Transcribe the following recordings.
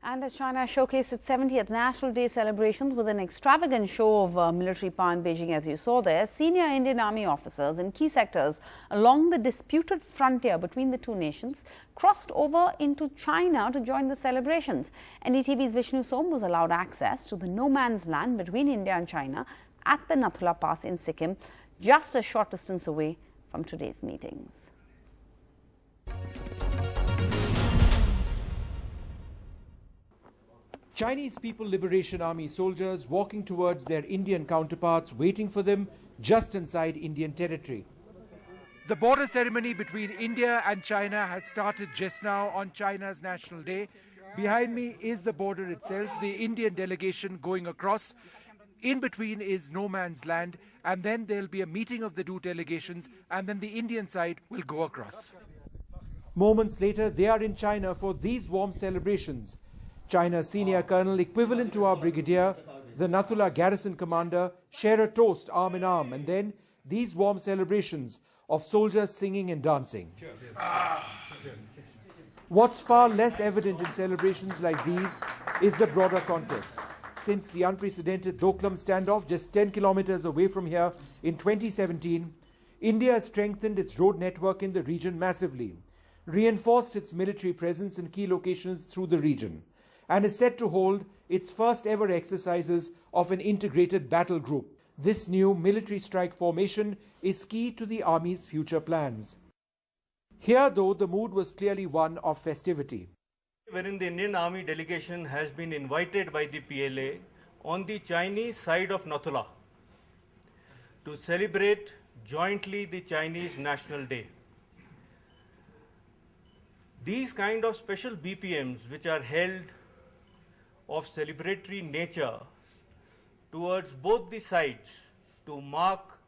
And as China showcased its 70th National Day celebrations with an extravagant show of military power in Beijing, as you saw there, senior Indian Army officers in key sectors along the disputed frontier between the two nations crossed over into China to join the celebrations. NDTV's Vishnu Som was allowed access to the no-man's land between India and China at the Nathu Pass in Sikkim, just a short distance away from today's meetings. Chinese People Liberation Army soldiers walking towards their Indian counterparts, waiting for them just inside Indian territory. The border ceremony between India and China has started just now on China's National Day. Behind me is the border itself, the Indian delegation going across. In between is no man's land, and then there'll be a meeting of the two delegations, and then the Indian side will go across. Moments later, they are in China for these warm celebrations. China's senior colonel, equivalent to our brigadier, the Nathu garrison commander, share a toast arm in arm, and then these warm celebrations of soldiers singing and dancing. What's far less evident in celebrations like these is the broader context. Since the unprecedented Doklam standoff just 10 kilometers away from here in 2017, India has strengthened its road network in the region massively, reinforced its military presence in key locations through the region, and is set to hold its first ever exercises of an integrated battle group. This new military strike formation is key to the Army's future plans. Here, though, the mood was clearly one of festivity. Wherein the Indian Army delegation has been invited by the PLA on the Chinese side of Nathu to celebrate jointly the Chinese National Day. These kind of special BPMs, which are held of celebratory nature towards both the sides to mark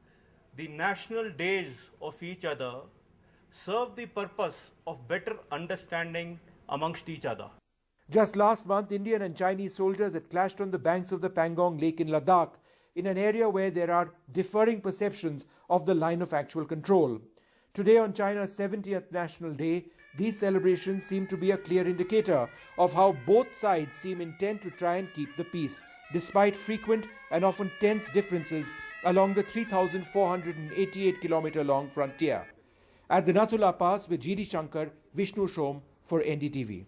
the national days of each other, serve the purpose of better understanding amongst each other. Just last month, Indian and Chinese soldiers had clashed on the banks of the Pangong Lake in Ladakh, in an area where there are differing perceptions of the line of actual control. Today, on China's 70th National Day, these celebrations seem to be a clear indicator of how both sides seem intent to try and keep the peace, despite frequent and often tense differences along the 3,488-kilometer long frontier. At the Nathu Pass with G.D. Shankar, Vishnu Som for NDTV.